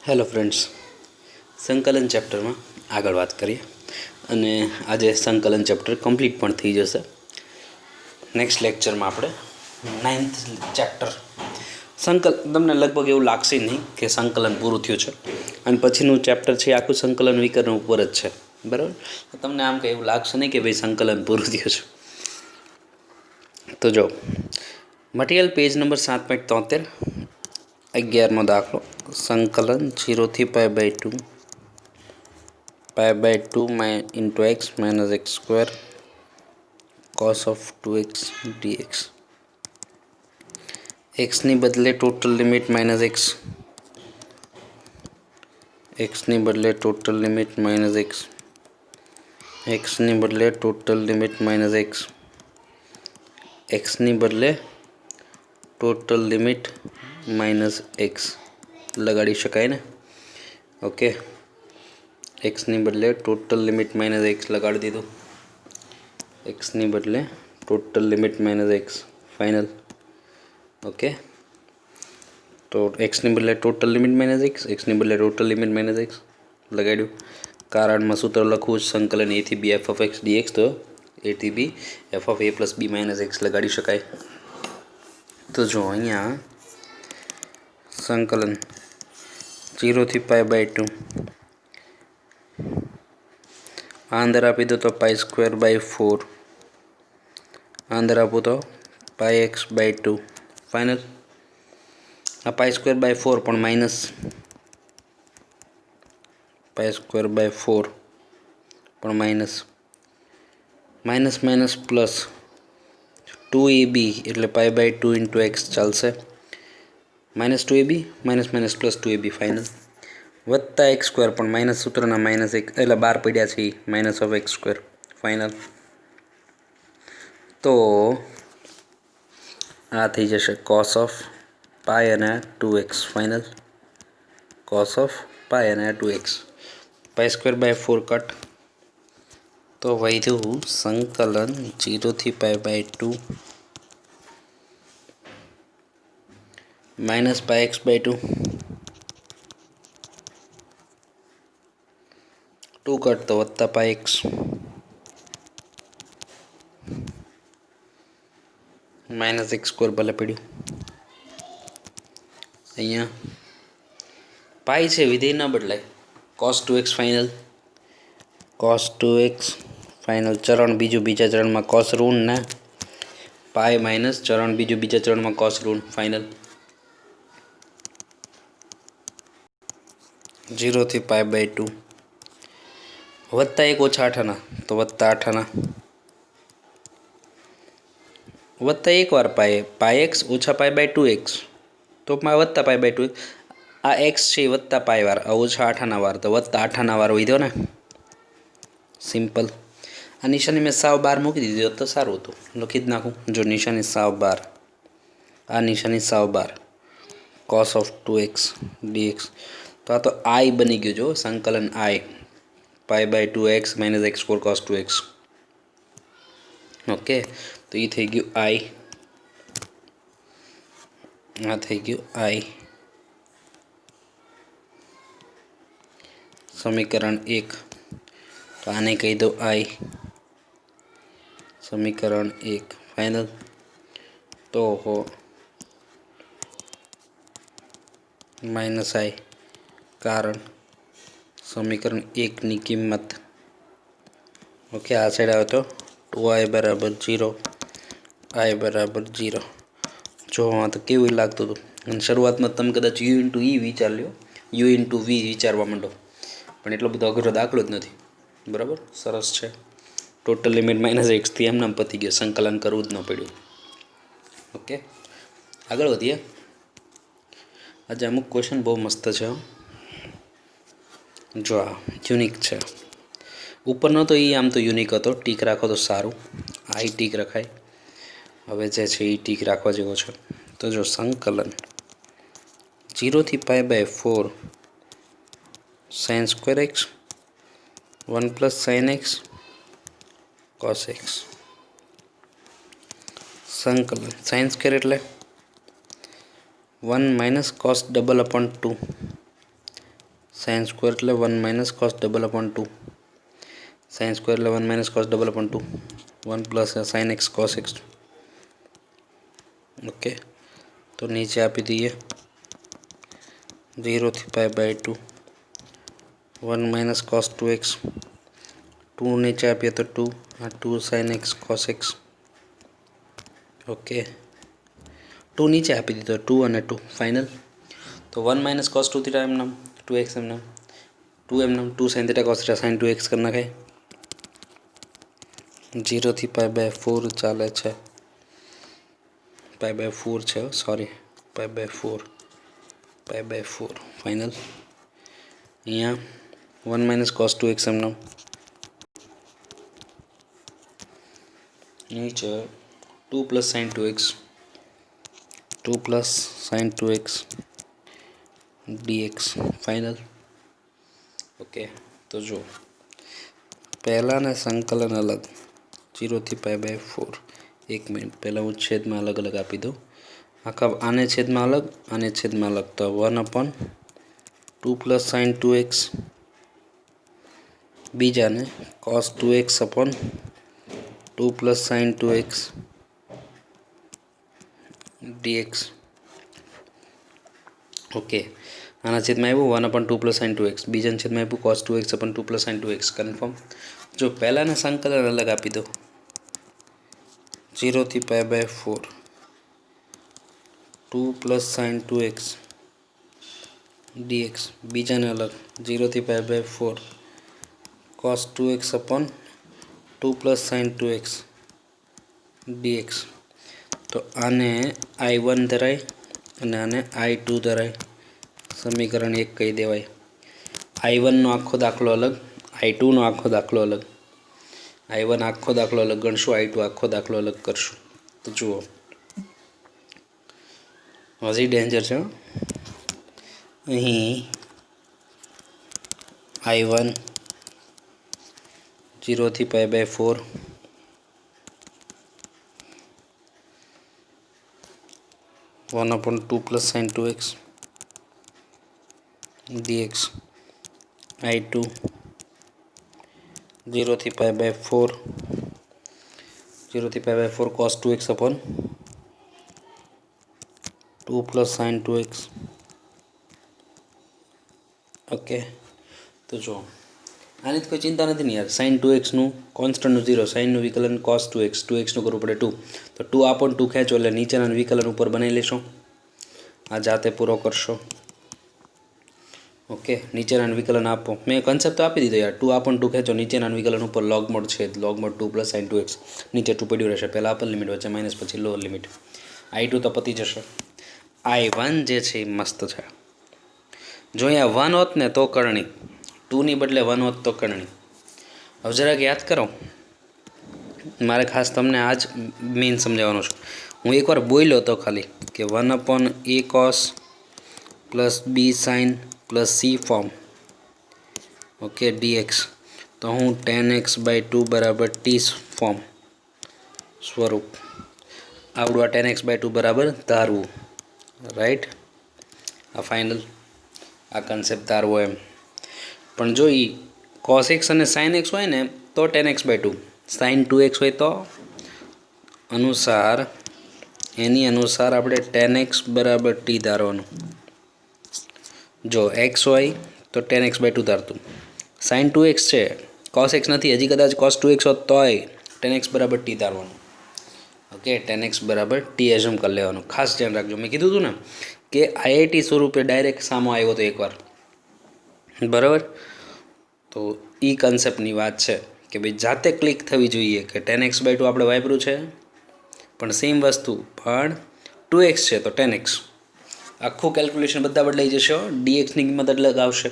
Hello friends, સંકલન ચેપ્ટરમાં આગળ વાત કરીએ અને આજે સંકલન ચેપ્ટર કમ્પ્લીટ પણ થઈ જશે. નેક્સ્ટ લેક્ચરમાં આપણે 9th ચેપ્ટર તમને લગભગ એવું લાગશે નહીં કે સંકલન પૂરું થયું છે અને પછીનું ચેપ્ટર છે આખું સંકલન વિકર્ણ ઉપર જ છે, બરાબર. તમને આમ કંઈ એવું લાગશે નહીં કે ભાઈ સંકલન પૂરું થયું છે. તો જો મટીરિયલ પેજ નંબર 7.73, 11મો દાખલો. સંકલન 0 થી π/2 into x minus x square cos of 2x dx. x ની બદલે ટોટલ લિમિટ માઇનસ એક્સ, ની બદલે ટોટલ લિમિટ માઇનસ એક્સ, ની બદલે ટોટલ લિમિટ માઇનસ એક્સ, ની બદલે ટોટલ લિમિટ માઇનસ એક્સ લગાડી શકાય ને. ઓકે, એક્સની બદલે ટોટલ લિમિટ માઇનસ એક્સ લગાડી દીધું. એક્સની બદલે total limit minus x final. Okay, તો એક્સની બદલે ટોટલ લિમિટ માઇનસ એક્સની બદલે ટોટલ લિમિટ માઇનસ એક્સ લગાડ્યું. કારણમાં સૂત્ર લખવું સંકલન a થી b f of x dx, તો a થી b f of a plus b minus x લગાડી શકાય. તો જો અહીંયા સંકલન 0 થી π/2 આ અંદર આપી દો તો π²/4, આ અંદર આપો તો πx/2 ફાઇનલ. આ π²/4 પણ માઇનસ પ્લસ 2ab એટલે π/2 into x ચાલશે. -2ab minus plus 2ab final, વત્તા x² પણ માઇનસ સૂત્રના માઇનસ એક એટલે બાર પડ્યા છે માઇનસ ઓફ x² ફાઇનલ. તો આ થઈ જશે cos of π અને 2x ફાઇનલ. cos of π અને 2x, π²/4 કટ, તો વધ્યું સંકલન 0 થી π/2 માઇનસ πx/2, 2 કટ તો વત્તા πx, માઇનસ x² ભલે પડ્યું. અહીંયા પાઈ છે, વિધેય ન બદલાય. cos 2x final, cos 2x final. ચરણ બીજું બીજા ચરણમાં cos ઋણ ના પાઈ માઇનસ ચરણ બીજું બીજા ચરણમાં cos ઋણ ફાઇનલ. 0 થી π/2 વત્તા 1 ઓછા 8 આના તો વત્તા 8 આના, વત્તા એક વાર πx ઓછા π/2x તો વત્તા π/2. આ એક્સ છે વત્તા પાઈ વાર, ઓછા 8 આના વાર તો વત્તા 8 આના વાર વધ્યો ને. સિમ્પલ. આ નિશાની મેં સાવ બાર મૂકી દીધી તો સારું હતું, લખી જ નાખું. જો નિશાની સાવ બાર, આ નિશાની સાવ બાર, cos of 2x dx. તો આ તો આઈ બની ગયું. જો સંકલન આઈ π/2x minus x4 cos 2x. Okay, તો એ થઈ ગયું આઈ, આ થઈ ગયું આઈ. સમીકરણ 1, તો આને કહી દો આઈ. સમીકરણ 1 ફાઇનલ. તો માઇનસ આઈ, કારણ સમીકરણ 1ની કિંમત. ઓકે, આ સાઈડ આવે તો 2i બરાબર 0, i બરાબર 0. જો આ તો કેવું લાગતું હતું. અને શરૂઆતમાં તમે કદાચ યુ ઇન્ટુ ઈ વિચાર લ્યો, યુ ઇન્ટુ વી વિચારવા માંડો, પણ એટલો બધો અઘરો દાખલો જ નથી. બરાબર, સરસ છે. ટોટલ લિમિટ માઇનસ એક્સથી એમનામ પતી ગયો, સંકલન કરવું જ ન પડ્યું. ઓકે, આગળ વધીએ. આજે અમુક ક્વેશ્ચન બહુ મસ્ત છે. જો આ યુનિક છે. ઉપરનો તો એ આમ તો યુનિક હતો, ટીક રાખો તો સારું. આ ટીક રખાય. હવે જે છે એ ટીક રાખવા જેવો છે. તો જો સંકલન 0 થી π/4 sin² x 1 plus sin x cos x. સંકલન sin² એટલે 1 minus cos double upon 2 sine square એટલે 1 minus cos double upon 2. Sine square એટલે 1 minus cos double upon 2. 1 plus sine x cos x. Okay, तो नीचे आपी दीए 0 થી pi by 2 1 minus cos 2x. 2 नीचे आपीए तो 2 आ 2 sine x cos x. Okay, 2 नीचे आपी दीधो 2 અને 2 फाइनल. तो 1 माइनस कॉस 2 थीटा एम नाम 2x एम नाम 2 एम नाम 2 sine theta cos theta sine 2x करना है. 0 થી पाई बाय 4 ચાલે છે. पाई बाय 4 છે, सॉरी पाई बाय 4 फाइनल. અહીંયા 1 माइनस कॉस 2x एम नाम नीचे 2 plus sine 2x 2 plus sine 2x dx final. Okay, तो जो पहला ने संकलन अलग 0 થી पाई बाय 4. 1 मिनट पहला हूँ छेद में अलग अलग आपी दो. आखा आने छेद में अलग आने छेद में अलग तो 1 अपॉन 2 प्लस साइन 2x बीजा ने cos 2x upon 2 plus sine 2x dx. Okay, आना छेद में आव्યું 1 अपॉन 2 प्लस साइन 2x. बीजा छेद में आव्યું cos 2x upon 2 plus sine 2x. Confirm. जो पहला ने संकलन अलग आपी दो 0 થી pi by 4 2 plus sine 2x dx. बीजा ने अलग 0 થી pi by 4 cos 2x upon 2 plus sine 2x dx. तो आने I1 धराय અને આને I2 ધરાય. સમીકરણ 1 કહી દેવાય. I1 નો આખો દાખલો અલગ, I2 નો આખો દાખલો અલગ. I1 આખો દાખલો અલગ ગણશું, I2 આખો દાખલો અલગ કરશું. તો જુઓ હજી ડેન્જર છે. અહીં I1 0 થી pi by 4 1 upon 2 plus sin 2x dx. I2 0 થી પાઈ બાય 4 0 થી pi by 4 cos 2x upon 2 plus sin 2x. Okay, तो जो આની કોઈ ચિંતા નથી ને યાર. sin 2x નું કોન્સ્ટન્ટનું 0, સાઇનનું વિકલન cos 2x 2xનું કરવું પડે 2. તો 2 આપણ 2 ખેંચો એટલે નીચેના વિકલન ઉપર બનાવી લેશો. આ જાતે પૂરો કરશો. ઓકે, નીચેના વિકલન આપો. મેં કન્સેપ્ટ તો આપી દીધો યાર. 2 આપણ 2 ખેંચો નીચેના વિકલન ઉપર log mod છે, log mod 2 plus sin 2x. નીચે 2 પડ્યું રહેશે. પહેલાં અપર લિમિટ વચ્ચે માઇનસ પછી લોઅર લિમિટ. I2 તો પતી જશે. I1 જે છે એ મસ્ત છે. જો અહીંયા 1 હોત ને તો કરણી, 2 ની બદલે 1 હોત તો કરણી. હવે જરાક યાદ કરો, મારે ખાસ તમને આ જ મેઇન સમજાવવાનું છે. હું એકવાર બોલ્યો તો ખાલી કે 1 upon a cos plus b sin plus c form okay dx. તો હું tan x બાય 2 બરાબર t ફોર્મ સ્વરૂપ આવડું. આ tan x બાય 2 બરાબર ધારવું. રાઈટ, આ ફાઇનલ આ કન્સેપ્ટ ધારવો એમ. પણ જો એ cos x અને sin x હોય ને તો tan x by 2, sin 2x હોય તો એની અનુસાર આપણે tan x બરાબર t ધારવાનું. જો x હોય તો tan x બાય 2 ધારતું. sin 2x છે, cos x નથી. હજી કદાચ cos 2x હોત તોય tan x બરાબર t ધારવાનું. ઓકે, tan x બરાબર t એઝ્યુમ કરી લેવાનું. ખાસ ધ્યાન રાખજો. મેં કીધું હતું ને કે IIT સ્વરૂપે ડાયરેક્ટ સામો આવ્યો હતો એકવાર, બરાબર. તો એ કન્સેપ્ટની વાત છે કે ભાઈ જાતે ક્લિક થવી જોઈએ કે tan x બાય 2 આપણે વાપર્યું છે, પણ સેમ વસ્તુ પણ 2x છે તો tan x. આખું કેલ્ક્યુલેશન બધા બદલાઈ જશે. dxની કિંમત અલગ આવશે.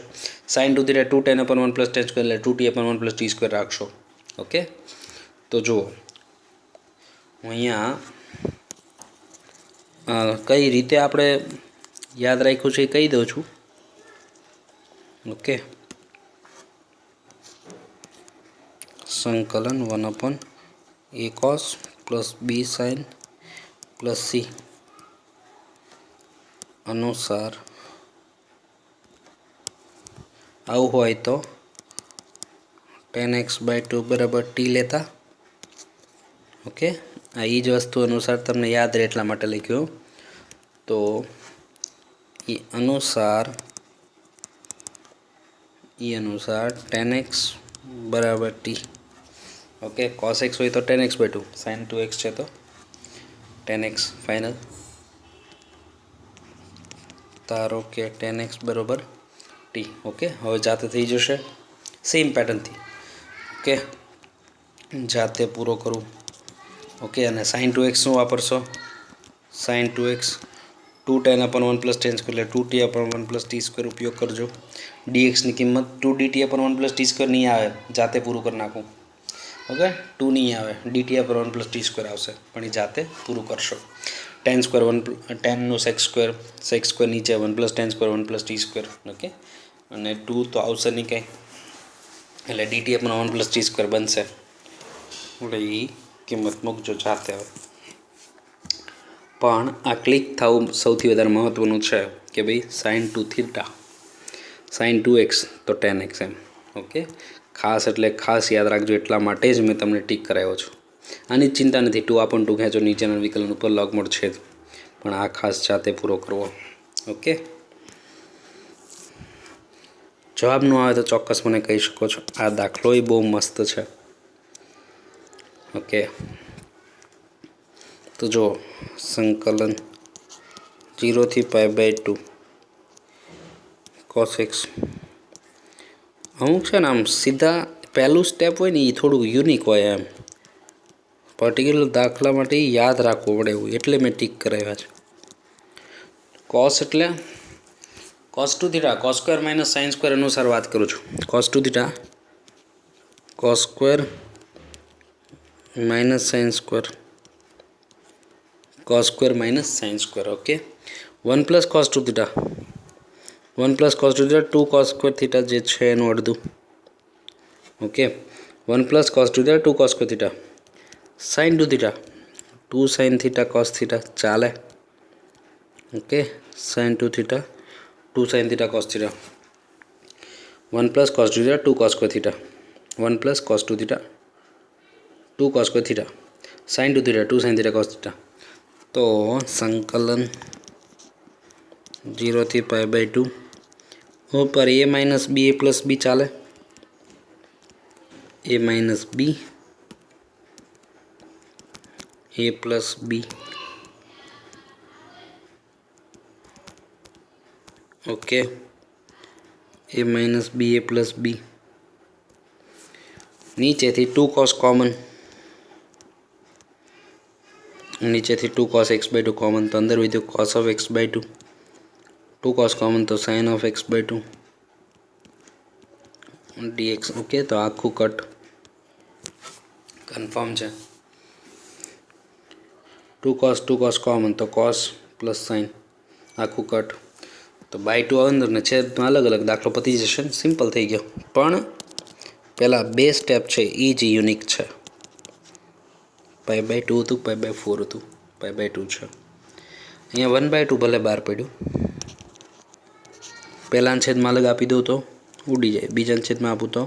sin 2 theta 2 tan upon 1 plus tan square એટલે 2t upon 1 plus t square રાખશો. ઓકે, તો જુઓ હું અહીંયા કઈ રીતે આપણે યાદ રાખ્યું છે એ કહી દઉં છું. ઓકે, સંકલન 1 upon a cos plus b sin plus c અનુસાર આવું હોય તો 10x/2 બરાબર t લેતા. ઓકે, આ એ જ વસ્તુ અનુસાર તમને યાદ રહે એટલા માટે લખ્યું. તો એ અનુસાર 10x બરાબર t. ઓકે, cos x હોય તો 10x/2, sin 2x છે તો 10x ફાઇનલ. ધારો કે 10x બરાબર t. ઓકે, હવે જાતે થઈ જશે સેમ પેટર્નથી. ઓકે, જાતે પૂરો કરું. ઓકે, અને sin 2x શું વાપરશો? sin 2x 2 tan/1 + tan² એટલે 2t/1 + t² ઉપયોગ કરજો. dxની કિંમત 2dt/1 + t² નહીં આવે, જાતે પૂરું કરી નાખું. ઓકે, 2 નહીં આવે, dt/1 + t² આવશે, પણ એ જાતે પૂરું કરશો. tan નું sec² નીચે 1 + tan² 1 + t². ઓકે, અને 2 તો આવશે નહીં કંઈ, એટલે dt/1 + t² બનશે. એટલે એ કિંમત મૂકજો જાતે. આવે પણ આ ક્લિક થવું સૌથી વધારે મહત્ત્વનું છે કે ભાઈ sin 2θ sin 2x તો 10x એમ. ઓકે, ખાસ એટલે ખાસ યાદ રાખજો, એટલા માટે જ મેં તમને ટીક કરાવ્યો છું. આની ચિંતા નથી, 2/2 ખેંચો, નીચેના વિકલન ઉપર લોગમોડ છે જ, પણ આ ખાસ જાતે પૂરો કરવો. ઓકે, જવાબ ન આવે તો ચોક્કસ મને કહી શકો છો. આ દાખલો એ બહુ મસ્ત છે. ઓકે, તો જો સંકલન 0 થી π/2 cos x. અમુક છે ને આમ સીધા પહેલું સ્ટેપ હોય ને એ થોડું યુનિક હોય એમ, પર્ટિક્યુલર દાખલા માટે યાદ રાખવું પડે એવું, એટલે મેં ટીક કરાવ્યા છે. કોસ એટલે cos 2θ cos² - sin² અનુસાર વાત કરું છું. cos 2θ cos² - sin² cos² - sin². Okay, 1 + cos 2θ 1 + cos 2θ 2 cos²θ જે છે એનું અડધું. Okay, 1 + cos 2θ 2 cos²θ sin 2θ 2 sin θ cos θ ચાલે. Okay, sin 2θ 2 sin θ cos θ 1 + cos 2θ 2 cos²θ 1 + cos 2θ 2 cos²θ sin 2θ 2 sin θ cos θ. તો સંકલન 0 થી π/2 ઉપર a - b a + b ચાલે. a - b a + b. Okay, a - b a + b. નીચેથી 2 cos કોમન, નીચેથી 2 cos x/2 common, તો અંદર વિધ્યું cos x/2 2 cos કોમન તો sin x/2 dx. ઓકે, તો આખું કટ કન્ફર્મ છે. 2 cos કોમન તો cos + sin આખું કટ. તો /2 અંદર ને છેદમાં અલગ અલગ, દાખલો પતી જશે, સિમ્પલ થઈ ગયો. પણ પહેલાં બે સ્ટેપ છે એ જ યુનિક છે. π/2 હતું, π/4 હતું, π/2 છે. અહીંયા 1/2 ભલે બહાર પડ્યું. પહેલાંના છેદમાં અલગ આપી દઉં તો ઉડી જાય, બીજાના છેદમાં આપું તો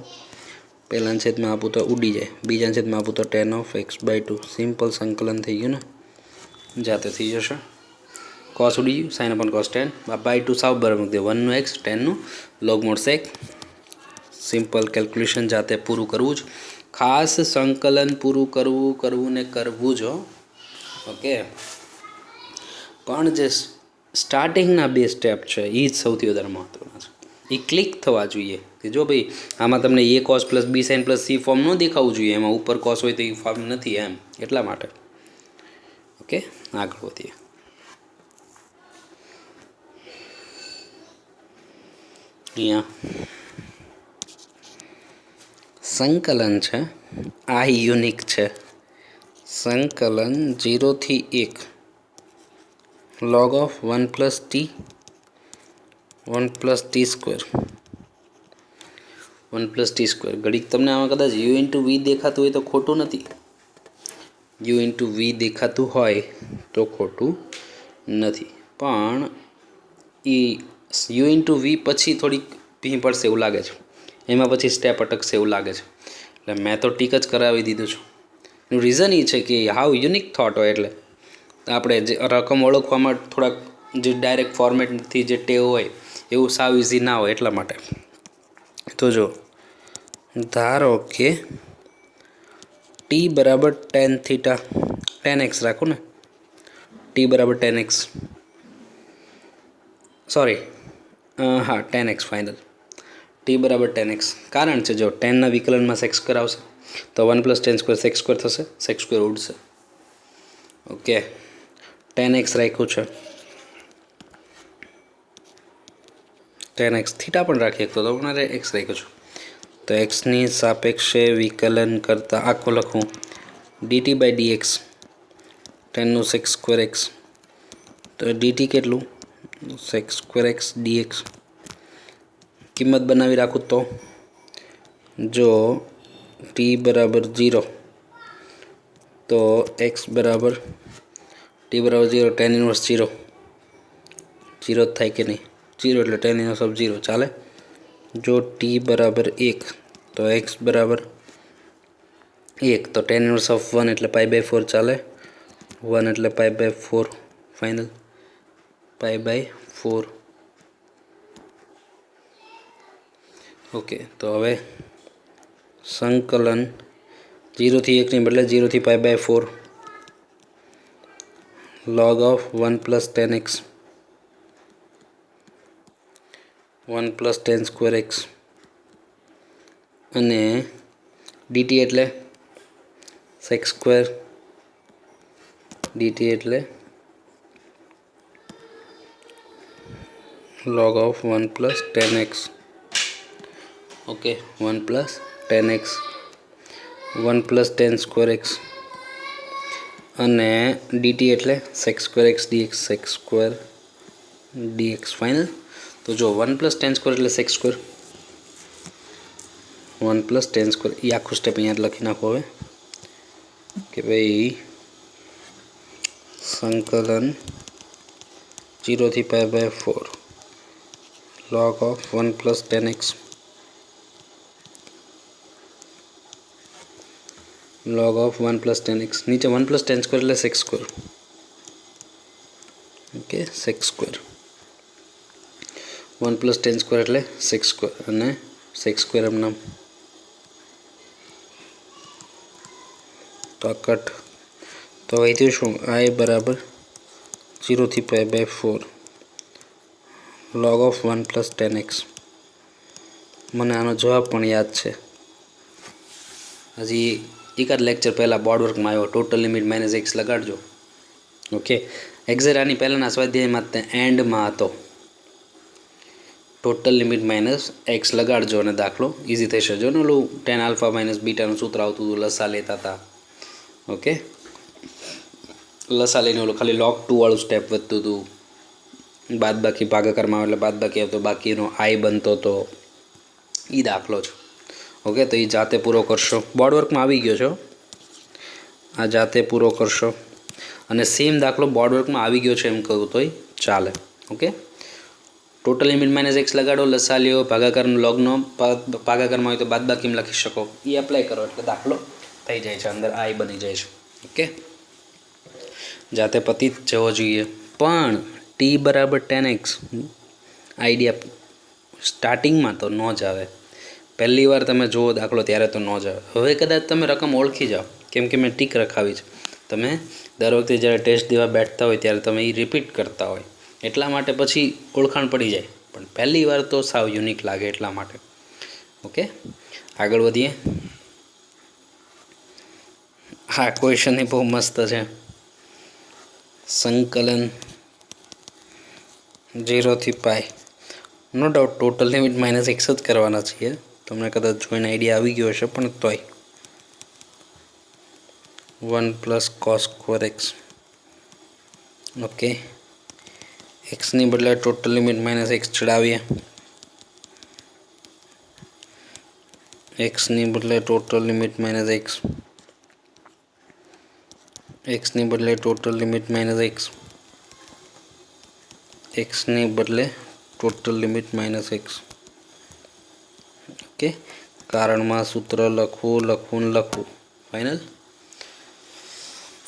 પહેલાંના છેદમાં આપું તો ઉડી જાય, બીજાના છેદમાં આપું તો tan x/2. સિમ્પલ સંકલન થઈ ગયું ને, જાતે થઈ જશે. cos ઉડી ગયું, sin cos tan /2 સાવ બરાબર મૂકી દે. 1 નું x 10 નું log mod sec. Simple calculation જાતે પૂરું કરવું જ, ખાસ સંકલન પૂરું કરવું ને કરવું જ. ઓકે, પણ જે સ્ટાર્ટિંગના બે સ્ટેપ છે એ જ સૌથી વધારે મહત્ત્વના છે. એ ક્લિક થવા જોઈએ કે જો ભાઈ આમાં તમને a cos + b sin + c form ન દેખાવું જોઈએ, એમાં ઉપર cos હોય તો એ ફોર્મ નથી એમ, એટલા માટે. ઓકે, આગળ વધીએ. અહીંયા સંકલન છે, આ યુનિક છે. સંકલન 0 થી 1 log of 1 + t 1 + t². 1 + t². ઘડીક તમને આમાં કદાચ u × v દેખાતું હોય તો ખોટું નથી. u × v દેખાતું હોય તો ખોટું નથી, પણ એ u × v પછી થોડીક ભી પડશે એવું લાગે છે, એમાં પછી સ્ટેપ અટકશે એવું લાગે છે. એટલે મેં તો ટીક જ કરાવી દીધું છું. એનું રીઝન એ છે કે હાઉ યુનિક થોટ હોય, એટલે આપણે જે રકમ ઓળખવામાં થોડાક જે ડાયરેક્ટ ફોર્મેટથી જે ટેવ હોય એવું સાવ ઇઝી ના હોય એટલા માટે. તો જો ધારો કે ટી બરાબર ટેન થીટા, 10x રાખો ને, ટી બરાબર 10x, સોરી હા 10x ફાઇનલ, ટી બરાબર 10x. કારણ છે જો 10ના વિકલનમાં સેક્સ સ્ક્વેર આવશે તો 1 + 10² સેક્સ સ્ક્વેર થશે, સેક્સ સ્ક્વેર ઉડશે. ઓકે, 10x રાખ્યું છે, 10x થીટા પણ રાખી શકતો તો પણ એક્સ રાખ્યો છું. તો એક્સની સાપેક્ષે વિકલન કરતાં આખું લખું dt/dx, 10નું સેક્સ સ્ક્વેર એક્સ, તો dt કેટલું, સેક્સ સ્ક્વેર એક્સ dx. કિંમત બનાવી રાખું તો જો t બરાબર 0 તો x બરાબર t બરાબર 0, tan ઇન્વર્સ 0, 0 જ થાય કે નહીં, 0 એટલે tan ઇન્વર્સ ઓફ 0 ચાલે. જો t બરાબર 1 તો x બરાબર 1, તો tan ઇન્વર્સ ઓફ 1 એટલે π/4 ચાલે, 1 એટલે π/4 ફાઇનલ, π/4. ઓકે, તો હવે સંકલન 0 થી 1 ની બદલે 0 થી π/4 log of 1 + 10x, 1 + 10² x, અને dt એટલે સેક્સ સ્ક્વેર, dt એટલે log of 1 + 10x. Okay, 1 + 10x, 1 + 10² x, અને dt એટલે sec square x dx, sec square dx final. તો જો 1 + 10² એટલે સેક્સ સ્ક્વેર, 1 + 10², એ આખું સ્ટેપ અહીંયા લખી નાખો હવે કે ભાઈ સંકલન 0 થી π/4 log of 1 + 10x, log of 1 + 10x, નીચે 1 + 10² એટલે sec square. Okay, sec square, 1 + 10² એટલે સેક્સ સ્ક્વેર, અને સેક્સ સ્ક્વેર એમ નામ તો આ કટ. તો અહીંથી શું, I બરાબર 0 થી π/4 log of 1 + 10x. મને આનો જવાબ પણ યાદ છે, હજી એકાદ લેક્ચર પહેલાં બોર્ડ વર્કમાં આવ્યો, ટોટલ લિમિટ -x લગાડજો. ઓકે, એક્ઝેક્ટ આની પહેલાંના સ્વાધ્યાયમાં એન્ડમાં હતો, ટોટલ લિમિટ -x લગાડજો અને દાખલો ઇઝી થશે. જો ને ઓલું tan α - βનું સૂત્ર આવતું હતું, લસા લેતા હતા. ઓકે, લસા લઈને ઓલું ખાલી log 2 વાળું સ્ટેપ વધતું હતું, બાદ બાકી ભાગાકારમાં એટલે બાદ બાકી આવતો, બાકીનો I બનતો હતો, એ દાખલો છે. ઓકે, તો એ જાતે પૂરો કરશો, બોર્ડ વર્કમાં આવી ગયો છો, આ જાતે પૂરો કરશો. અને સેમ દાખલો બોર્ડ વર્કમાં આવી ગયો છે એમ કહું તોય ચાલે. ઓકે, ટોટલ લિમિટ -x લગાડો, લસા લ્યો, ભાગાકારનો લોગનો ભાગાકારમાં હોય તો બાદ બાકીમાં લખી શકો, એ એપ્લાય કરો એટલે દાખલો થઈ જાય છે, અંદર I બની જાય છે. ઓકે, જાતે પતી જ જવો જોઈએ. પણ t બરાબર 10x આઈડિયા સ્ટાર્ટિંગમાં તો ન જ આવે, પહેલી વાર તમે જુઓ દાખલો ત્યારે તો ન જ આવે. હવે કદાચ તમે રકમ ઓળખી જાઓ, કેમ કે મેં ટીક રખાવી છે, તમે દર વખતે જ્યારે ટેસ્ટ દેવા બેઠતા હોય ત્યારે તમે એ રિપીટ કરતા હોય, એટલા માટે પછી ઓળખાણ પડી જાય. પણ પહેલી વાર તો સાવ યુનિક લાગે એટલા માટે. ઓકે, આગળ વધીએ. હા, ક્વેશ્ચન એ બહુ મસ્ત છે. સંકલન 0 થી π, no doubt total limit -x જ કરવાના છીએ, તમને કદાચ જોઈને આઈડિયા આવી ગયો હશે, પણ તોય 1 + cos² x. ઓકે, એક્સની બદલે ટોટલ લિમિટ -x ચડાવીએ, એક્સની બદલે ટોટલ લિમિટ -x, એક્સની બદલે ટોટલ લિમિટ -x, એક્સની બદલે ટોટલ લિમિટ -x. ઓકે, કારણમાં સૂત્ર લખવું લખવું ને લખવું. ફાઇનલ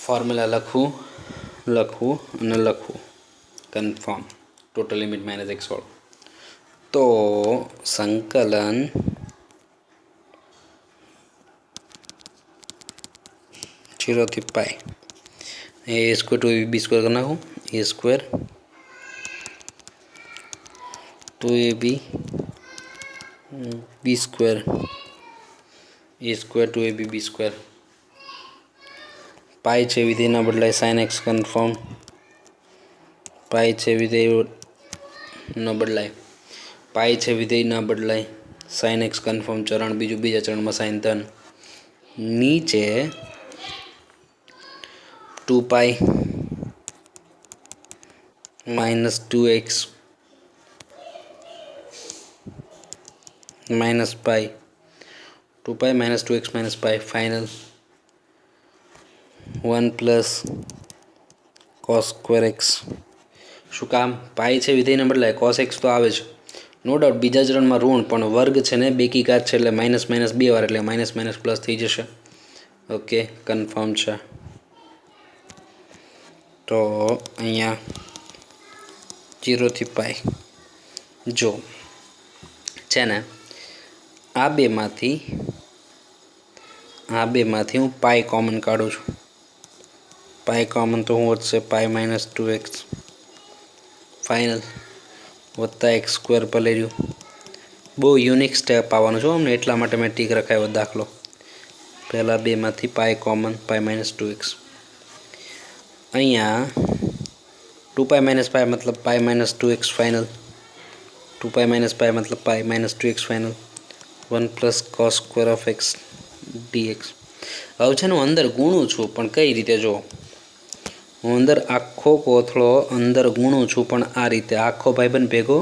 ફોર્મ્યુલા લખવું લખવું અને લખવું. Confirm. Total limit minus x વાળું. તો સંકલન જીરોથી પાઈ એ સ્ક્વેર ટુ બી સ્ક્વેર કરી નાખું. એ સ્ક્વેર ટુ એ બી સ્ક્વેર એ સ્ક્વેર ટુ એ બી સ્ક્વેર. પાઈ છે વિધેય ના બદલાય સાઇન એક્સ કન્ફર્મ. પાઈ છે વિધેય ન બદલાય. પાઈ છે વિધેય ના બદલાય સાઇન એક્સ કન્ફર્મ. ચરણ બીજું, બીજા ચરણમાં સાઇન ધન. નીચે 2 minus 2x minus pi. 2 minus 2x minus pi. Final 1 plus cos square x. શું કામ? પાઈ છે વિધેયને બદલાય. કોસ એક્સ તો આવે છે નો ડાઉટ. બીજા ચરણમાં ઋણ, પણ વર્ગ છે ને બેકી ઘાત છે એટલે માઇનસ માઇનસ 2 વાર, એટલે માઇનસ માઇનસ પ્લસ થઈ જશે. ઓકે, કન્ફર્મ છે. તો અહીંયા 0 થી પાઈ. જો છે ને આ બેમાંથી હું પાઈ કોમન કાઢું છું. પાઈ કોમન તો શું વધશે? પાઈ માઇનસ 2x ફાઇનલ વત્તા એક્સ સ્ક્વેર પર લઈ રહ્યું. બહુ યુનિક સ્ટેપ આવવાનું છે અમને, એટલા માટે મેં ટીક રખાયો દાખલો. પહેલાં બેમાંથી પાઈ કોમન, પાઈ માઇનસ 2x. અહીંયા 2 માઇનસ પાઈ મતલબ pi minus 2x final. 2 minus pi મતલબ pi minus 2x final. 1 plus cos square of x dx. હવે છે ને હું અંદર ગુણું છું, પણ કઈ રીતે? જો હું અંદર આખો કોથળો અંદર ગુણું છું, પણ આ રીતે આખો ભાઈબંધ ભેગો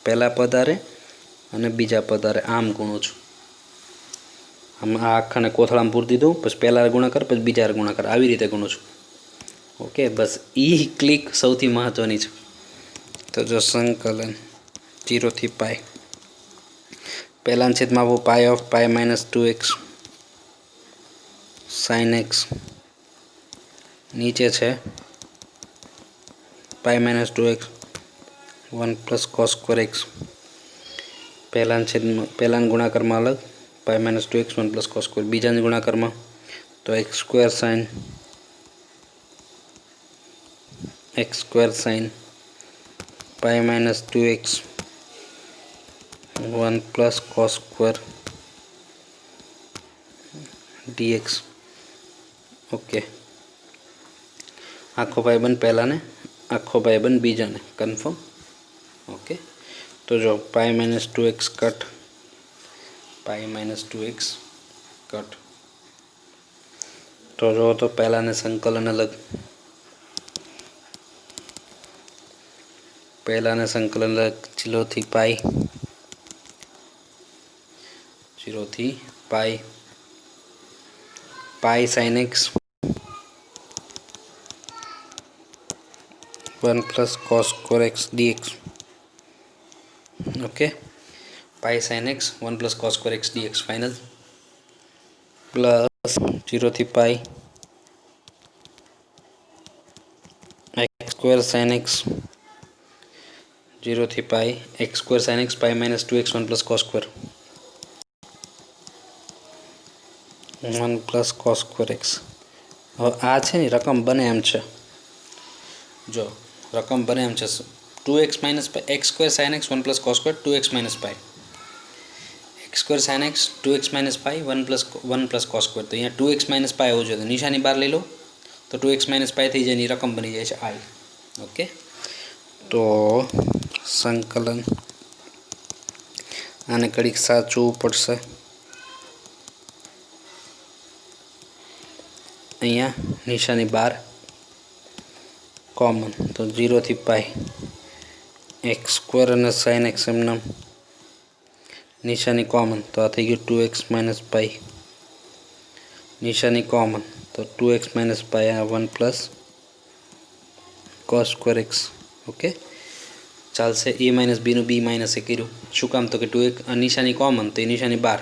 પહેલાં પદ હારે અને બીજા પદ હારે આમ ગુણું છું. આમ આ આખાને કોથળામાં પૂરી દીધું, પછી પહેલાં ગુણાકાર પછી બીજા ગુણાકાર, આવી રીતે ગુણું છું. ઓકે, બસ એ ક્લિક સૌથી મહત્ત્વની છે. તો જો સંકલન 0 થી પાઈ. પહેલાં છેદમાં આપું pi of pi minus 2x sine x. નીચે છે pi minus 2x 1 plus cos square x. પહેલાં ગુણાકારમાં અલગ pi minus 2x 1 plus cos square. બીજાના ગુણાકારમાં તો x square sine pi minus 2x 1 plus cos square dx. Okay, આખો ભાઈબંધ પહેલાંને, આખો ભાઈબંધ બીજાને. કન્ફર્મ. ઓકે, તો જો પાઈ માઇનસ 2x કટ, પાઈ માઇનસ 2x કટ. તો જો તો પહેલાંને સંકલન અલગ. પહેલાંને સંકલન અલગ 0 થી પાઈ. 0 થી pi. Pi sine x 1 plus cos square x dx. Okay, pi sine x 1 plus cos square x dx final. Plus 0 થી pi x square sine x. 0 થી pi x square sine x pi minus 2x 1 plus cos square 1 plus cos square x. હવે આ છે ને રકમ બને એમ છે. જો રકમ બને એમ છે 2x minus pi x square sine x 1 plus cos square 2x minus pi x square sine x 2x minus pi 1 plus cos square. તો અહીંયા 2x માઇનસ પાઈ હોવું જોઈએ. નિશાની બહાર લઈ લો તો 2x માઇનસ પાઈ થઈ જાય, એની રકમ બની જાય છે i. ઓકે, તો સંકલન આને કડીક સાચવું પડશે. અહીંયા નિશાની બાર કોમન, તો 0 થી પાઈ એક્સ સ્ક્વેર અને સાઇન એક્સ એમનામ નિશાની કોમન, તો આ થઈ ગયું 2x માઇનસ પાઈ. નિશાની કોમન તો 2x માઇનસ પાઈ આ 1 plus cos square x. Okay, ચાલશે એ માઇનસ બીનું બી માઇનસ એ કર્યું શું કામ તો કે 2x નિશાની કોમન તો એ નિશાની બહાર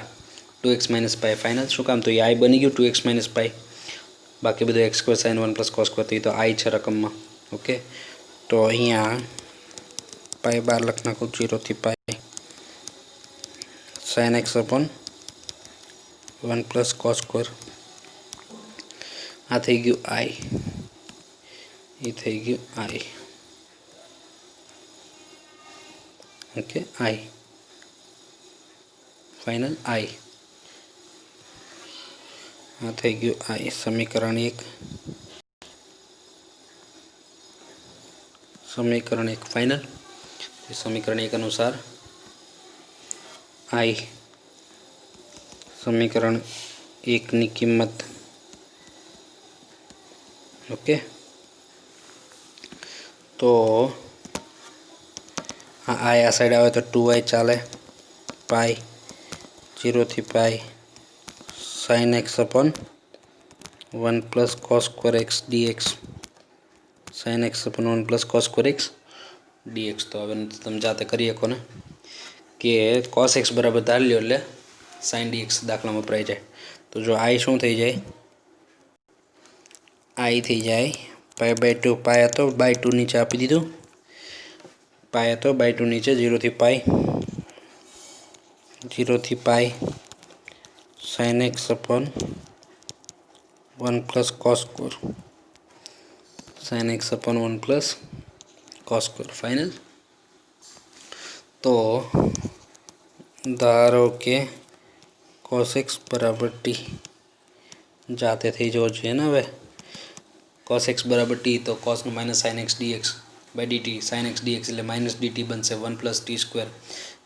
2x માઇનસ પાઈ ફાઇનલ શું કામ તો એ આઈ બની ગયું 2x માઇનસ પાઈ બાકી બધું x square sign 1 plus cos square તો એ તો આઈ છે રકમમાં ઓકે તો અહીંયા પાઈ બાર લખ નાખું 0 થી pi sine x upon 1 plus cos square આ થઈ ગયું આઈ એ થઈ ગયું આઈ ओके आई फाइनल आई हाँ थी गयु आई समीकरण एक फाइनल समीकरण एक अनुसार आई समीकरण एक नी किंमत ओके तो हाँ आई आ साइड आए तो 2i चाले पाई 0 थी pi sine x upon 1 plus cos square x d x sine x upon 1 plus cos square x d x तो हमें तुम जाते करिए को ने कि कॉस एक्स बराबर धार लियो એટલે साइन डी एक्स दाखला में वपराई जाए तो जो आई शू थी जाए आई थी जाए पाई बाय 2 पाई तो बाय 2 नीचे आपी दीधुं पाई तो बाय 2 नीचे 0 थी pi sine x upon 1 plus cos square sine x upon 1 plus cos square final तो धारो के कॉस एक्स बराबर टी जाते थी जो है ना वे कॉस एक्स बराबर टी तो cos minus sine x d x by d t sine x d x એટલે माइनस डी टी बनसे 1 प्लस टी स्क्वेर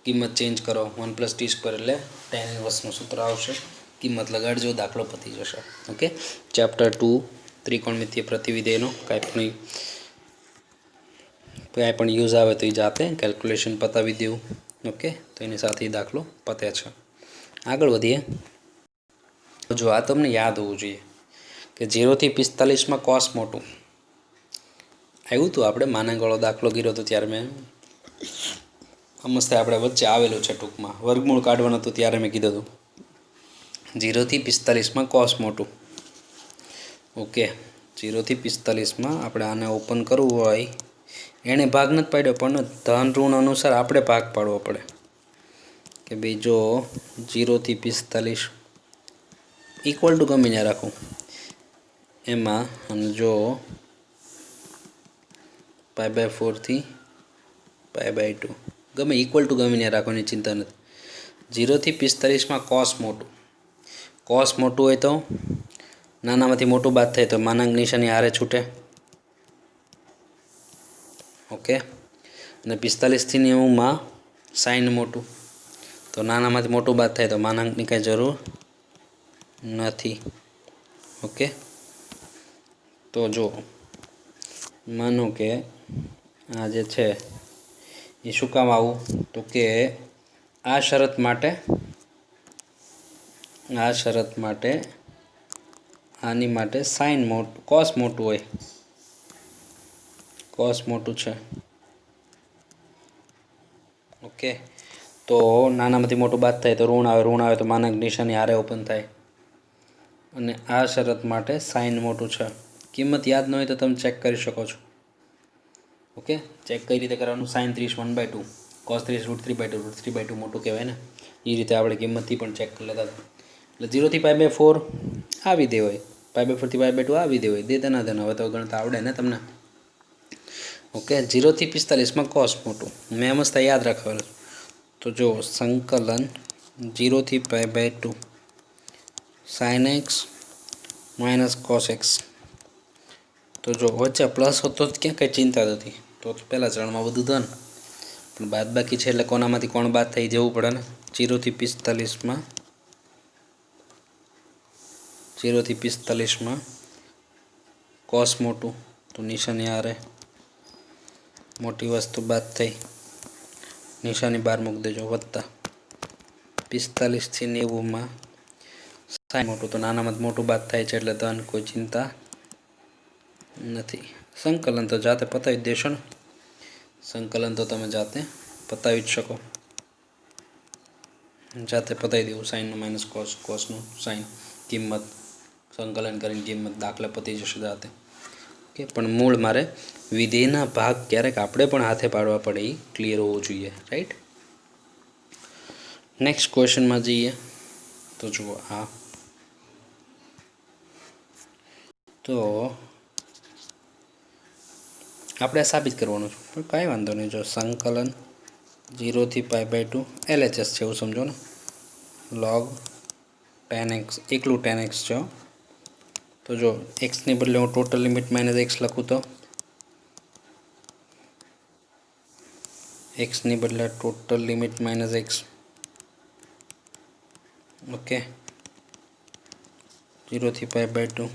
किंमत चेंज करो 1 प्लस टी स्क्वेर એટલે tan इनवर्सનું सूत्र આવશે કિંમત લગાડજો દાખલો પતી જશે ઓકે ચેપ્ટર 2 ત્રિકોણમિતીય પ્રતિવિધેયનો કાંઈ પણ યુઝ આવે તો એ જાતે કેલ્ક્યુલેશન પતાવી દેવું ઓકે તો એની સાથે દાખલો પતે છે આગળ વધીએ જો આ તમને યાદ હોવું જોઈએ કે 0 થી 45 માં cos મોટું આવ્યું હતું આપણે માનાંકવાળો દાખલો કર્યો હતો ત્યારે મેં મસ્ત આપણે વચ્ચે આવેલું છે ટૂંકમાં વર્ગમૂળ કાઢવાનું હતું ત્યારે મેં કીધું હતું 0 થી 45 માં cos મોટું ઓકે 0 થી 45 માં આપણે આને ઓપન કરવું હોય એને ભાગ નથી પાડ્યો પણ ધન ઋણ અનુસાર આપણે ભાગ પાડવો પડે કે ભાઈ જો 0 થી 45 ઇક્વલ ટુ ગમે ત્યાં રાખું એમાં અને જો पाई बाय 4 थी पाई बाय 2 गमे इक्वल टू गमे नहीं राखવાની चिंता नहीं 0 થી 45 में कॉस मोटू हो तो नानामांथी मोटू बात थाय तो मानांक निशानी हारे छूटे ओके ने 45 थी 90 में साइन मोटू तो नानामांथी मोटू बात थाय तो मानांकनी कांई जरूर नहीं ओके तो जो मानो के आज है ये शू काम आવું तो कि आ शरत माटे आनी माटे साइन मोटू कॉस मोटू होय कॉस मोटू है ओके तो नानामांथी मोटू बात थाय तो ऋण आवे तो मानांक निशानी हारे ओपन थाय अने आ शरत माटे साइन मोटू है किंमत याद न हो तो तुम चेक कर सको ओके चेक कई रीते करवानुं साइन 30 1/2 कॉस 30 √3/2 मोटू कहेवाय ने ये रीते आपणे किंमतथी पण चेक कर लेता એટલે 0 થી पाई बाय 4 आवी देवाय पाई बाय 4 થી पाई बाय 2 आवी देवाय दे देना देना हवे तो गणता आवडे ने तमने ओके 0 થી 45 में कॉस मोटू मैं मस्त याद राखवानुं तो जो संकलन 0 થી pi by 2 sine x minus cos x तो जो वच्चे प्लस हो तो क्या कई चिंता नहीं तो पहला चरण में बधु धन पण बाद बाकी है એટલે कोणामांथी कोण बाद थई जवुं पड़े ने 0 થી 45 में 0 થી 45 में कॉस मोटू तो निशानी हारे मोटी वस्तु बाद थई निशानी बार मूक देजो वत्ता 45 થી 90 में साइन मोटू तो नानामांथी मोटू बाद थाय छे એટલે धन कोई चिंता नहीं संकलन तो जाते पतावी देशो ने संकलन तो तमे जाते पतावी ज शको, जाते पतावी देवुं। साइन माइनस कॉस, कॉसनु साइन, किंमत संकलन करीने किंमत दाखला पती जशे जाते। ओके, पण मूळ मारे विधेयना भाग क्यारेक आपणे पण हाथे पाडवा पड़े ए क्लियर होवुं जोईए। राइट। नेक्स्ट क्वेश्चन में जाइए तो जुओ आ तो આપણે સાબિત કરવાનું છે, પણ કાંઈ વાંધો નહીં। જો સંકલન 0 થી π/2 LHS છે એવું સમજો ને, log 10x એકલું 10x છે। તો જો એક્સની બદલે હું ટોટલ લિમિટ માઇનસ એક્સ લખું તો એક્સની બદલે total limit minus x. Okay, 0 થી π/2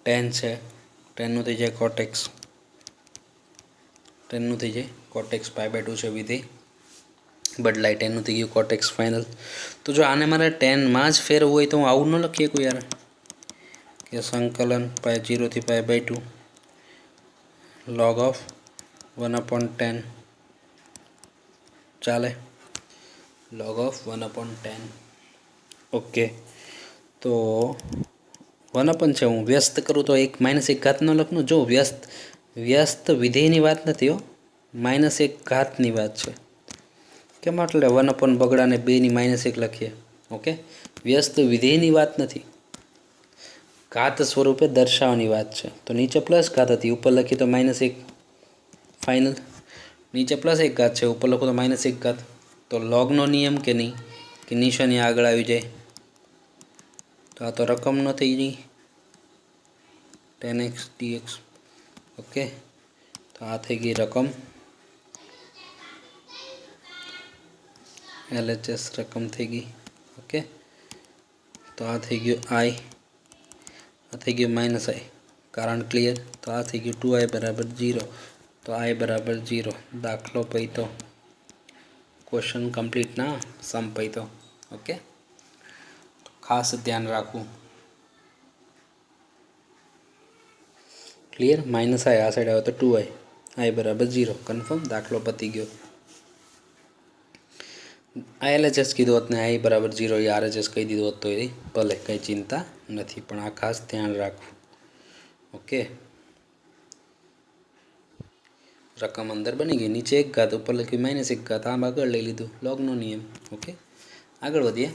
10 છે, 10નું થઈ જાય cot x, 10નું થઈ જાય cot x, π/2 છે વિધેય બદલાય, 10નું થઈ ગયું cot x ફાઇનલ। તો જો આને મારે 10 માં જ ફેરવવું હોય તો હું આવું ન લખી શકું યાર, કે સંકલન 0 થી π/2 log of 1/10 ચાલે, log of 1/10। ओके, तो 1 છે, હું વ્યસ્ત કરું તો એક -1 ઘાત ન લખનું। જો વ્યસ્ત વિધેયની વાત નથી હો, -1 ઘાતની વાત છે। કેમ એટલે 1 બગડાને 2 ની -1 લખીએ। ઓકે, વ્યસ્ત વિધેયની વાત નથી, ઘાત સ્વરૂપે દર્શાવવાની વાત છે। તો નીચે પ્લસ ઘાત હતી, ઉપર લખી તો -1 ફાઇનલ। નીચે +1 ઘાત છે, ઉપર લખો તો -1 ઘાત। તો લોગનો નિયમ કે નહીં, કે નિશાની આગળ આવી જાય। તો આ તો રકમ ન થઈ ગઈ 10x dx। ઓકે, તો આ થઈ ગઈ રકમ, LHS રકમ થઈ ગઈ। ઓકે, તો આ થઈ ગયું i, આ થઈ ગયું -i, કારણ ક્લિયર। તો આ થઈ ગયું 2i બરાબર 0। તો i બરાબર 0, દાખલો પૈતો, क्वेश्चन कम्प्लीट ना, सम पैतो। ओके, तो खास ध्यान राखવું। क्लियर, -i आ साइड आवे तो 2i, i बराबर 0, कन्फर्म, दाखलो पती गयो। LHS कीधुं होत ने i बराबर 0 या RHS कही दीधुं होत तो ए भले, कई चिंता नहीं, पण आ खास ध्यान राखવું। ओके, रकम अंदर बनी गई, नीचे 1 घात, ऊपर लख्યું -1 घात, आम आगळ लई लीधुं, लॉगनो नियम। ओके, आगळ वधीए।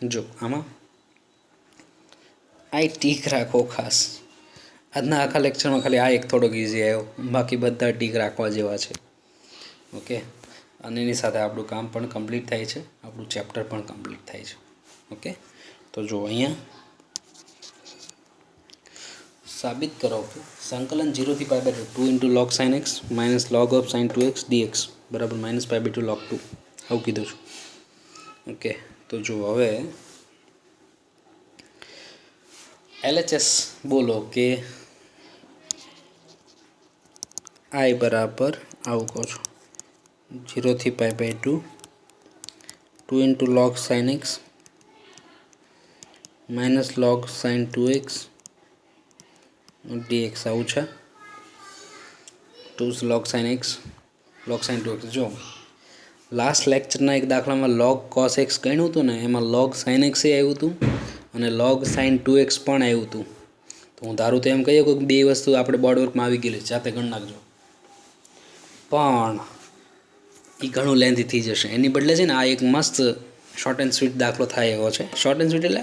जो आमां आ टीक राखो खास, आजना आखा लेक्चर में खाली आ एक थोड़ोक इजी आव्यो, बाकी बधा टीक राखवा जेवा छे। ओके, अने एनी साथे आपणुं काम पण कम्प्लीट थाय छे, आपणुं चेप्टर पण कम्प्लीट थाय छे। ओके, तो जो अहींया साबित करो कि संकलन 0 થી π/2 2 log sin x minus log of sin 2x dx बराबर -π/2 log 2 आવું કીધું છું। ओके, तो जो हवे LHS बोलो कि i बराबर आવું કહો છો 0 થી π/2 2 log sin x minus log sin 2x dx આવું છે। 2 log sin x log sin 2x। जो लास्ट लेक्चरना एक दाखलामां log cos x गण्युं हतुं ने, एमां log sin x ए आव्युं हतुं अने log sin 2x पण आव्युं हतुं। तो हूँ धारूं तो एम कहीए कि बे वस्तु आपणे बोर्डवर्कमां आवी गયેલી, जाते गणी नाखजो, पण એ ઘણું લેન્થી થઈ જશે। એની બદલે છે ને આ એક મસ્ત શોર્ટ એન્ડ સ્વીટ દાખલો થાય એવો છે। શોર્ટ એન્ડ સ્વીટ એટલે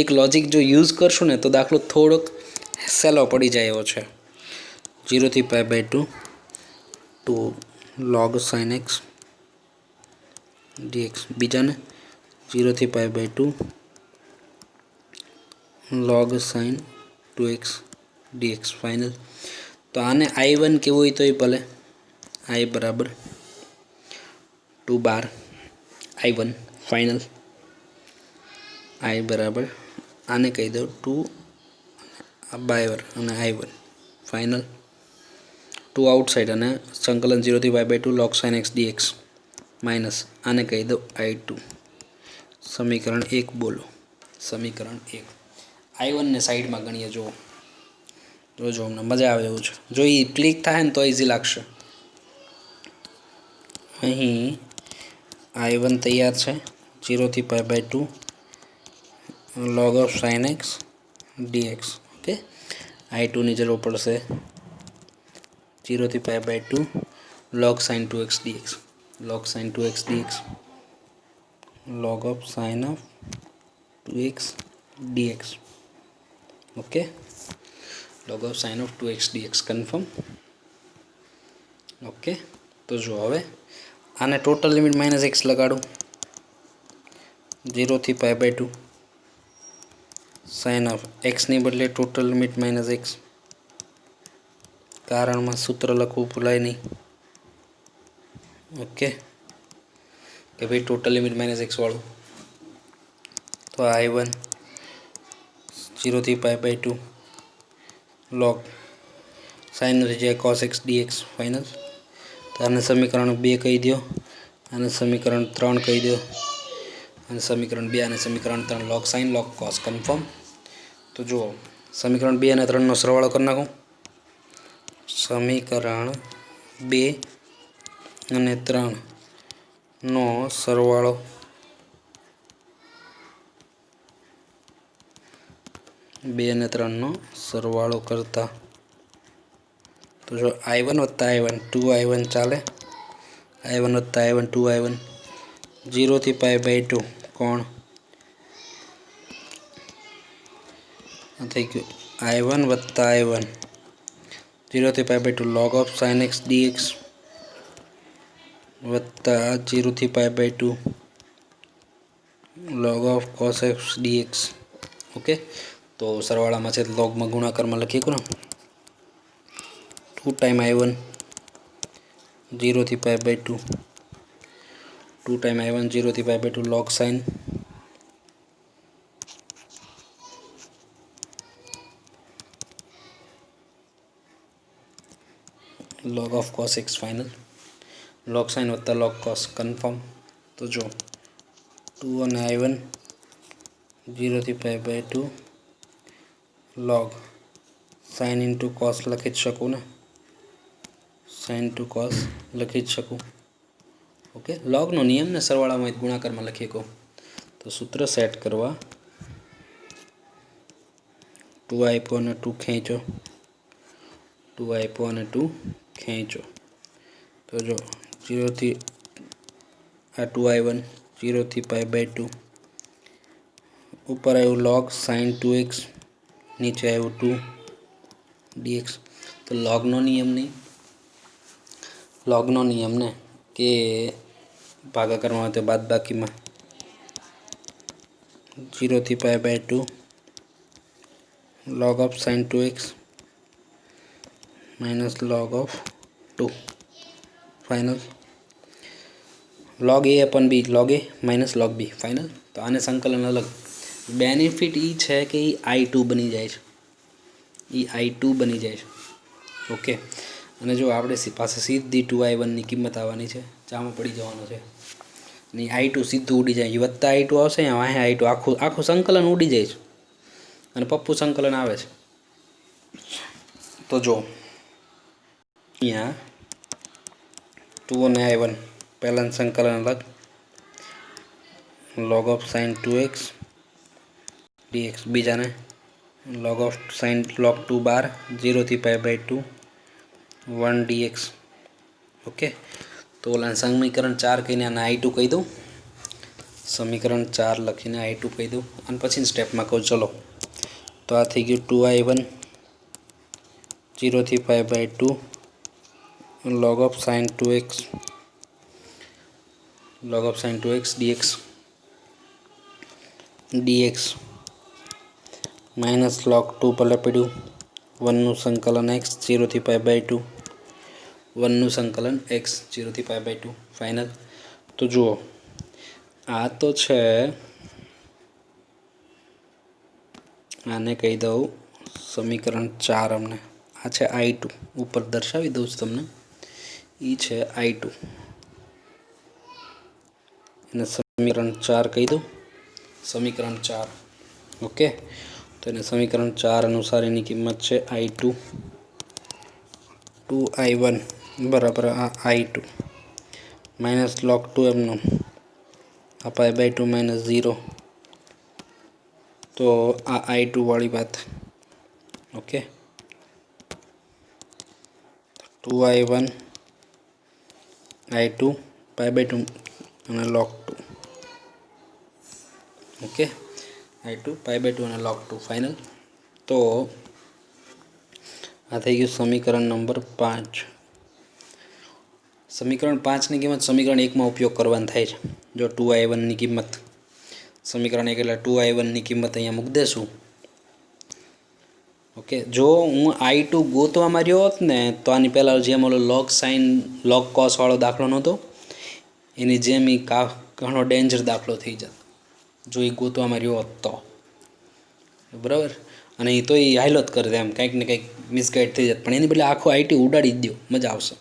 એક લોજિક જો યુઝ કરશું ને તો દાખલો થોડોક સહેલો પડી જાય એવો છે। 0 થી π/2 2 log sin x dx, બીજાને 0 થી π/2 log sin 2x dx final. तो आने I1 केवुं होय तोय भले, I बराबर 2 बार I1 फाइनल, I बराबर आने कही दो 2 बायर अने I1 फाइनल, 2 आउटसाइड अने संकलन 0 થી π/2 log sin x dx minus आने कही दो I2। समीकरण 1 बोलो, समीकरण 1 I1 ने साइड में गणीए। जो જોજો અમને મજા આવે એવું છે. જો એ ક્લિક થાય ને તો ઇઝી લાગશે. અહીં I1 તૈયાર છે. 0 થી π/2 log of sin x dx. Okay, I2 ની જરૂર પડશે. 0 થી π/2 log sin 2x dx. log sin 2x dx. log of sin of 2x dx. Okay, log of sin of 2x dx confirm. Okay, તો જો હવે આને ટોટલ લિમિટ -x લગાડું. 0 થી π/2 sin of x ની બદલે ટોટલ લિમિટ -x. કારણમાં સૂત્ર લખવું ભૂલાય નહીં. ઓકે, કે ભાઈ ટોટલ લિમિટ -x વાળું. તો I1 0 થી π/2 log sin થઈ જાય cos x dx ફાઇનલ. તો આને સમીકરણ 2 કહી દો, આને સમીકરણ 3 કહી દો, અને સમીકરણ 2 અને સમીકરણ 3 log sin log cos confirm. તો જુઓ સમીકરણ 2 અને 3નો સરવાળો કરી નાખો. સમીકરણ 2 અને 3નો સરવાળો. 2 અને 3નો સરવાળો કરતા તો જો I1 વત્તા I1 2I1 ચાલે. I1 વત્તા I1 2I1. 0 થી π/2 કોણ થઈ ગયું I1 વત્તા I1 0 થી π/2 log of sin x dx વત્તા 0 થી π/2 log of cos x dx. Okay, તો સરવાળામાં છે લોગમાં ગુણાકારમાં લખી ને 2 ટાઈમ I1 0 થી π/2 2 ટાઈમ I1 0 થી π/2 log sin log of cos x final. log sin વત્તા log cos કન્ફર્મ. તો જો 2 અને I1 0 થી π/2 log sin ઇન્ટુ cos લખી જ શકું ને, sin ટુ cos લખી જ શકું. ઓકે, લોગનો નિયમ ને સરવાળામાં ગુણાકારમાં લખી શકું. તો સૂત્ર સેટ કરવા 2 આપ્યો અને 2 ખેંચો, 2 આપ્યો અને 2 ખેંચો. તો જો 0 થી આ 2I1 0 થી π/2 ઉપર આવ્યું log sin 2x, નીચે આવ્યું 2 dx. તો લોગનો નિયમ ને કે ભાગાકારમાં આવે તો બાદબાકીમાં 0 થી π/2 log of sin 2x minus log of 2 final. log a upon b log a minus log b final. તો આને સંકલન અલગ. બેનિફિટ એ છે કે એ I2 બની જાય છે, ઓકે. અને જો આપણે પાસે સીધી 2I1ની કિંમત આવવાની છે, ચામાં પડી જવાનો છે. અને I2 સીધું ઉડી જાય, વત્તા I2 આવશે, અહીંયા I2 આખું સંકલન ઉડી જાય છે અને પપ્પુ સંકલન આવે છે. તો જો અહીંયા 2 અને I1 પહેલાં સંકલન અલગ, log of sin 2x dx. બીજાને log of sin log 2 બાર 0 થી π/2 1 dx. ઓકે, તો ઓલા સમીકરણ 4 કહીને આને I2 કહી દઉં. સમીકરણ 4 લખીને I2 કહી દઉં અને પછી સ્ટેપમાં કહું. ચલો, તો આ થઈ ગયું 2I1 0 થી π/2 log of sin 2x dx minus log 2 ભલે પડ્યું 1નું સંકલન x 0 થી π/2 1નું સંકલન x 0 થી π/2 ફાઇનલ. તો જુઓ આ તો છે, આને કહી દઉં સમીકરણ 4. અમને આ છે I2, ઉપર દર્શાવી દઉં છું તમને. એ છે I2 એને સમીકરણ 4 કહી દઉં. સમીકરણ 4. ઓકે, તો तो એને સમીકરણ 4 અનુસાર એની કિંમત છે I2 2I1 બરાબર આ I2 માઇનસ log 2 એમનો આ π/2 માઇનસ 0 તો આ I2 વાળી વાત ઓકે 2I1 I2 π/2 અને log 2 ઓકે I2 π/2 અને log 2 ફાઇનલ તો આ થઈ ગયું સમીકરણ નંબર 5 સમીકરણ 5 ની કિંમત સમીકરણ 1 માં ઉપયોગ કરવાનો થાય છે જો 2I1 ની કિંમત સમીકરણ 1 એટલે 2I1 ની કિંમત અહીંયા મૂકી દેશું ઓકે જો હું I2 ગોતવા માંર્યો હોત ને તો આની પહેલાં જેમ ઓલો log sin log cos વાળો દાખલો નહોતો એની જેમ એ ઘણો ડેન્જર દાખલો થઈ જાત જો એ ગોતવા માંર્યો હોત તો બરાબર અને એ તો એ હાઈલો જ કરી દે એમ કંઈક ને કંઈક મિસગાઈડ થઈ જાય પણ એની બદલે આખો I2 ઉડાડી જ દો મજા આવશે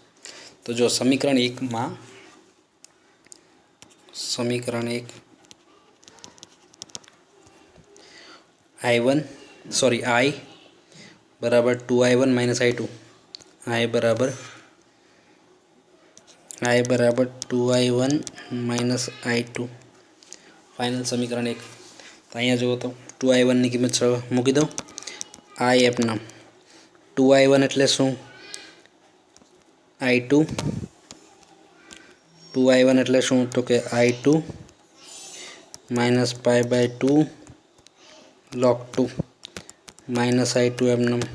તો જો સમીકરણ 1 માં સમીકરણ 1 I1 સોરી I बराबर 2I1 माइनस I2 I बराबर 2I1 माइनस I2 फाइनल समीकरण 1 तो अँ जो तो 2I1 की किंमत मूकी दो I अपना 2I1 एटले शू I2 2I1 एटले शू तो कि I2 minus π/2 log 2 minus I2 एमनम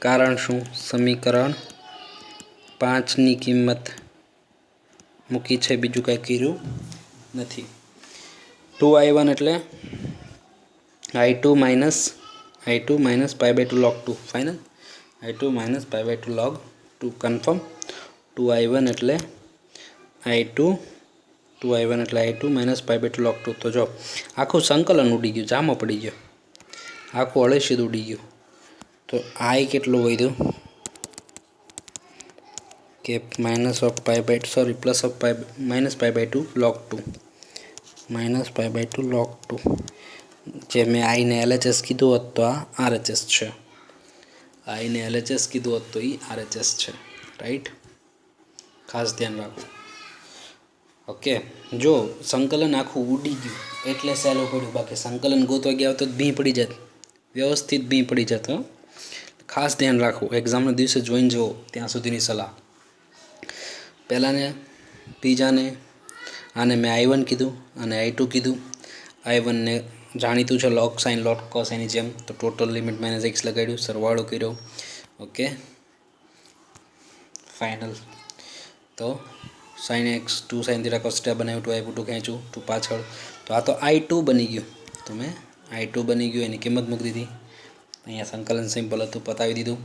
कारण शू समीकरण 5 ની કિંમત મૂકી છે બીજું કાંઈ કર્યું નથી 2I1 એટલે I2 minus π/2 log 2 final I2 minus π/2 log 2 confirm 2I1 એટલે I2 માઇનસ π/2 log 2 તો જો આખું સંકલન ઉડી ગયું જામો પડી ગયો આખું અળેશી ઉડી ગયું તો I કેટલું વધ્યું કે minus of plus of minus π/2 log 2 minus π/2 log 2 જે મેં I ને LHS કીધું હોત તો આ RHS છે I ને LHS કીધું હોત તો એ RHS છે રાઈટ ખાસ ધ્યાન રાખો ઓકે જો સંકલન આખું ઉડી ગયું એટલે સહેલું પડ્યું બાકી સંકલન ગોતવા ગયા તો ભી પડી જાત વ્યવસ્થિત ભી પડી જતો ખાસ ધ્યાન રાખવું એક્ઝામના દિવસે જોઈને જુઓ ત્યાં સુધીની સલાહ પહેલાંને બીજાને આને મેં I1 કીધું અને I2 કીધું I1 ને જાણીતું છે log sin log cos એની જેમ તો ટોટલ લિમિટ માઇનસ x લગાડ્યું સરવાળો કર્યો ઓકે ફાઇનલ તો sin x 2 sin θ cos θ બનાવ્યું 2I2 ખેંચ્યું 2 પાછળ તો આ તો I2 બની ગયું તો મેં I2 બની ગયું એની કિંમત મૂકી દીધી અહીંયા સંકલન સિમ્પલ હતું પતાવી દીધું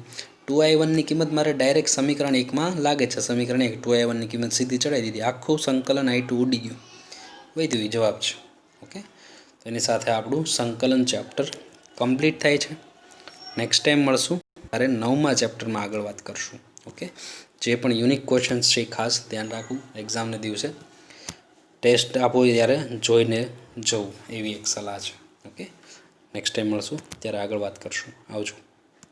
2I1 ની કિંમત મારે ડાયરેક્ટ સમીકરણ 1 માં લાગે છે સમીકરણ 1 2I1 ની કિંમત સીધી ચડાવી દીધી આખું સંકલન I2 ઉડી ગયું વધ્યું એ જવાબ છે ઓકે તો એની સાથે આપણું સંકલન ચેપ્ટર કમ્પ્લીટ થાય છે નેક્સ્ટ ટાઈમ મળશું ત્યારે 9મા ચેપ્ટરમાં આગળ વાત કરશું ઓકે જે પણ યુનિક ક્વેશ્ચન્સ છે ખાસ ધ્યાન રાખવું એક્ઝામના દિવસે ટેસ્ટ આપો ત્યારે જોઈને જવું એવી એક સલાહ છે ઓકે નેક્સ્ટ ટાઈમ મળશું ત્યારે આગળ વાત કરશું આવજો